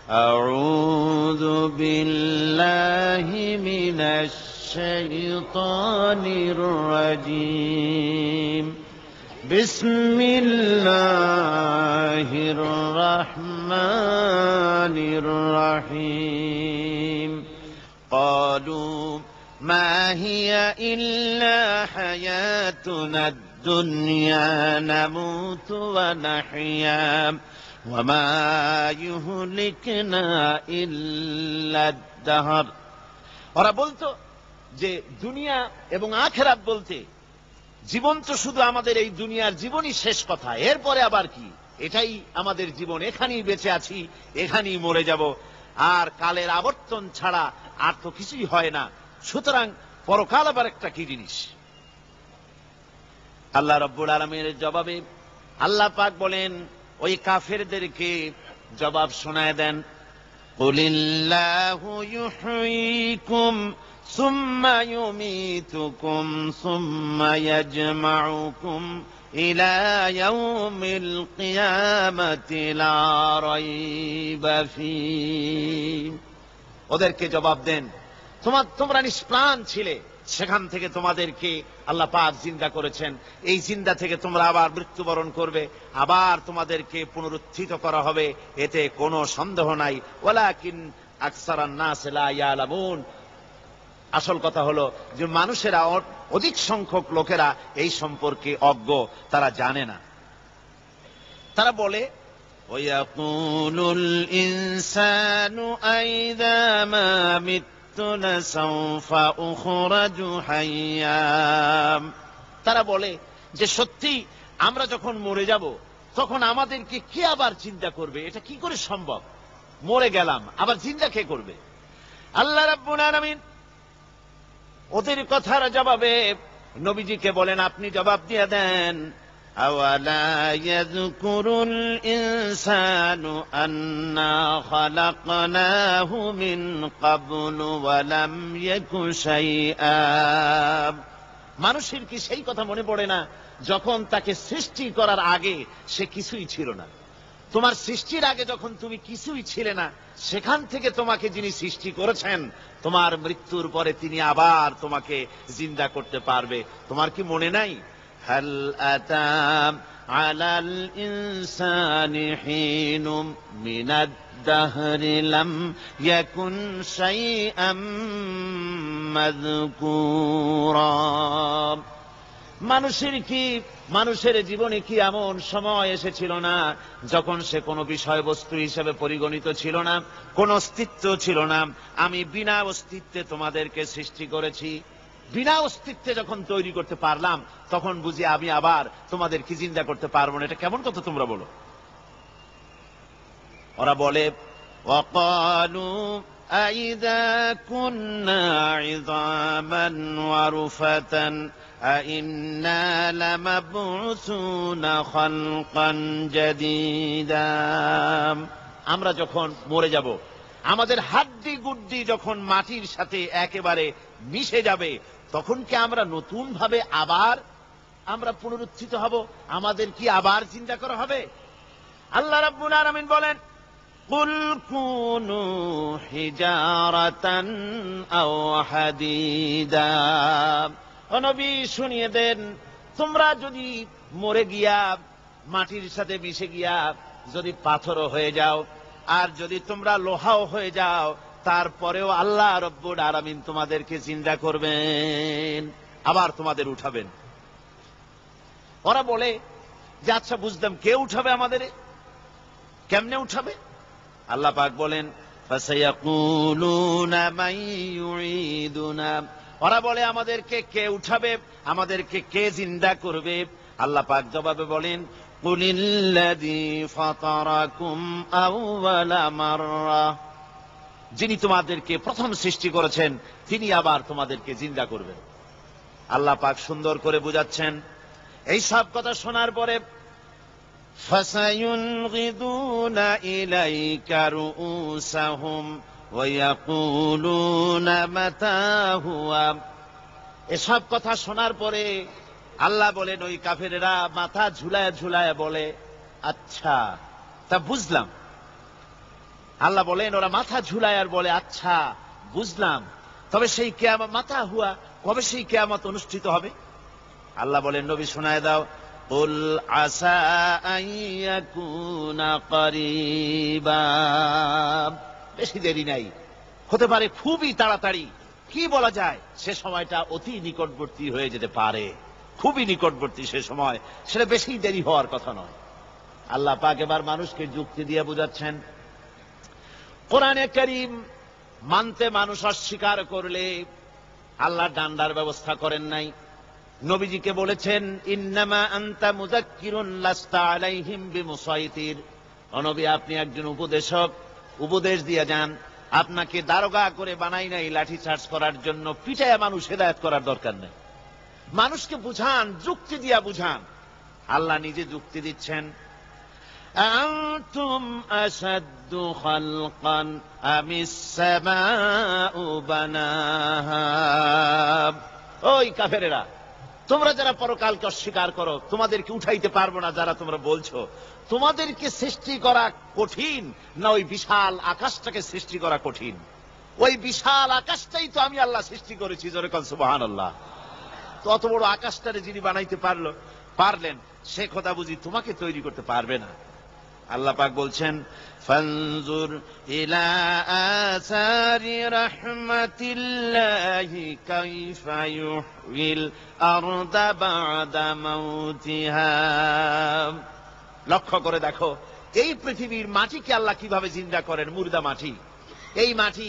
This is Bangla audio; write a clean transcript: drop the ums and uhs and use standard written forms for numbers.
أعوذ بالله من الشيطان الرجيم بسم الله الرحمن الرحيم قالوا ما هي إلا حياتنا الدنيا نموت ونحيا وما يهلكنا إلا الدهر। ওরা বলতো যে দুনিয়া এবং আখিরাত বলতে জীবন তো শুধু আমাদের এই দুনিয়ার জীবনই শেষ কথা, এরপরে আবার কি, এটাই আমাদের জীবন, এখানেই বেঁচে আছি, এখানেই মরে যাব, আর কালের আবর্তন ছাড়া আর তো কিছুই হয় না, সুতরাং পরকাল আবার একটা কি জিনিস। আল্লাহ রাব্বুল আলামিনের জবাবে আল্লাহ পাক বলেন, ওই কাফেরদেরকে জবাব শোনায় দেন, কুলিল্লাহু ইউহয়িকুম সুম্মা ইউমীতুকুম সুম্মা ইয়াজমাউকুম ইলা ইয়াউমিল কিয়ামাতি লা রাইবা ফীহ। ওদেরকে জবাব দেন, তোমরা নিষ্প্রাণ ছিলে, সেখান থেকে তোমাদেরকে আল্লাহ পাক জিন্দা করেছেন, এই জিন্দা থেকে তোমরা আবার মৃত্যুবরণ করবে, আবার তোমাদেরকে পুনরুত্থিত করা হবে, এতে কোনো সন্দেহ নাই। ওয়ালাকিন আকসারান নাস লা ইয়ালামুন। আসল কথা হলো যে মানুষেরা, অধিক সংখ্যক লোকেরা এই সম্পর্কে অজ্ঞ, তারা জানে না। তারা বলে, ওয়ায়াকুলুল ইনসানু আইযা মা তারা বলে যে সত্যি আমরা যখন মরে যাব তখন আমাদেরকে কে আবার চিন্তা করবে, এটা কি করে সম্ভব, মরে গেলাম আবার চিন্তা কে করবে। আল্লাহ রাব্বুল আলামিন ওদের কথার জবাবে নবীজিকে বলেন, আপনি জবাব দিয়ে দেন, আওয়ালা ইয়াযকুরুল ইনসানু আন্না খালাকনাহু মিন ক্বাবলু ওয়া লাম ইয়াকু শাইআ। মানুষের কি সেই কথা মনে পড়ে না যখন তাকে সৃষ্টি করার আগে সে কিছুই ছিল না? তোমার সৃষ্টির আগে যখন তুমি কিছুই ছিলে না, সেখান থেকে তোমাকে যিনি সৃষ্টি করেছেন, তোমার মৃত্যুর পরে তিনি আবার তোমাকে জিন্দা করতে পারবে। তোমার কি মনে নাই, হাল আতা আলাল ইনসানি হিনুম মিনাদ দাহরি লাম ইয়াকুন শাইআম মাযকুরা। মানুষের জীবনে কি এমন সময় এসেছিল না যখন সে কোনো বিষয়বস্তু হিসেবে পরিগণিত ছিল না, কোন অস্তিত্ব ছিল না? আমি বিনা অস্তিত্বে তোমাদেরকে সৃষ্টি করেছি, বিনা অস্তিত্বে যখন তৈরি করতে পারলাম তখন বুঝি আমি আবার তোমাদেরকে জিন্দা করতে পারবো না। এটা কেমন কথা তোমরা বলো? ওরা বলে, ওয়াকালু আইযা কুন্না ইযামান ওয়া রুফাতান আইন্না লামাবউসুনা খালকান জাদীদা। আমরা যখন মরে যাব, আমাদের হাড্ডি গুড্ডি যখন মাটির সাথে একেবারে মিশে যাবে, তখন কি আমরা নতুন ভাবে আবার আমরা পুনরুত্থিত হব? আমাদের কি আবার চিন্তা করা হবে? আল্লাহ রাব্বুল আলামিন বলেন, কুল কুনু হিজারাতান আও হাদিদা। ও নবী, শুনিয়ে দেন, তোমরা যদি মরে গিয়া মাটির সাথে মিশে গিয়া যদি পাথরও হয়ে যাও, আর যদি তোমরা লোহাও হয়ে যাও, তারপরেও আল্লাহ রব্বুল আলামিন তোমাদেরকে জিন্দা করবেন, আবার তোমাদের উঠাবেন। ওরা বলে যে আচ্ছা বুঝলাম, কে উঠাবে আমাদের, কেমনে উঠাবে? আল্লাহ পাক বলেন, ফাসায়াকুলুনা মান ইউঈদুনা। ওরা বলে আমাদেরকে কে উঠাবে, আমাদেরকে কে জিন্দা করবে? আল্লাহ পাক জবাবে বলেন, কুলিল্লাযী ফাতারাকুম আউওয়ালা মাররা। যিনি তোমাদেরকে প্রথম সৃষ্টি করেছেন তিনি আবার তোমাদেরকে জিন্দা করবেন। আল্লাহ পাক সুন্দর করে বুঝাচ্ছেন। এই সব কথা শোনার পরে ফাসায়ুনগিদুনা ইলাইকা রুউসাহুম ওয়া ইয়াকুলুনা মাতা হুয়া। এসব কথা শোনার পরে আল্লাহ বলেন, ওই কাফেরেরা মাথা ঝুলায় ঝুলায় বলে, আচ্ছা তা বুঝলাম, আল্লাহ বলেন ওরা মাথা ঝুলায় আর বলে আচ্ছা বুঝলাম, তবে সেই কিয়ামত মাথা হুয়া, কবে সেই কিয়ামত অনুষ্ঠিত হবে? আল্লাহ বলেন নবী শোনায় দাও, কুল আসা আন ইয়াকুনা করিবা, বেশি দেরি নাই, হতে পারে খুবই তাড়াতাড়ি। কি বলা যায়, সে সময়টা অতি নিকটবর্তী হয়ে যেতে পারে, খুবই নিকটবর্তী সে সময়, সেটা বেশি দেরি হওয়ার কথা নয়। আল্লাহ পাক এবার মানুষকে যুক্তি দিয়ে বুঝাচ্ছেন, কোরআনে কারীম মানতে মানুষ অস্বীকার করলে আল্লাহ ডান্ডার ব্যবস্থা করেন নাই। নবীজিকে বলেছেন ইন্নামা আনতা মুযাক্কিরুন লাস্তা আলাইহিম বিমুসাইতির, ও নবী আপনি একজন উপদেশক, উপদেশ দিয়ে যান, আপনাকে দারোগা করে বানাই নাই লাঠি চার্জ করার জন্য, পিটায়া মানুষ হেদায়েত করার দরকার নেই। মানুষকে বুঝান, যুক্তি দিয়া বুঝান। আল্লাহ নিজে যুক্তি দিচ্ছেন, আনতুম আশাদ্দু খালকান আমিস সামাউ বানাহা, ওই কাফেরেরা, তোমরা যারা পরকালকে অস্বীকার করো, তোমাদেরকে উঠাইতে পারবো না যারা তোমরা বলছো, তোমাদেরকে সৃষ্টি করা কঠিন না ওই বিশাল আকাশটাকে সৃষ্টি করা কঠিন? ওই বিশাল আকাশটাই তো আমি আল্লাহ সৃষ্টি করেছি, জোরে কোন সুবহানাল্লাহ। তো অত বড় আকাশটারে যিনি বানাইতে পারলেন, সে কথা বুঝি তোমাকে তৈরি করতে পারবে না? আল্লাহ পাক বলছেন ফানজুর ইলা আসারি রাহমাতিল্লাহি কাইফা ইউহয়িল আরদা বা'দা মাউতিহা, লক্ষ্য করে দেখো এই পৃথিবীর মাটিকে আল্লাহ কিভাবে জিন্দা করেন, মুর্দা মাটি। এই মাটি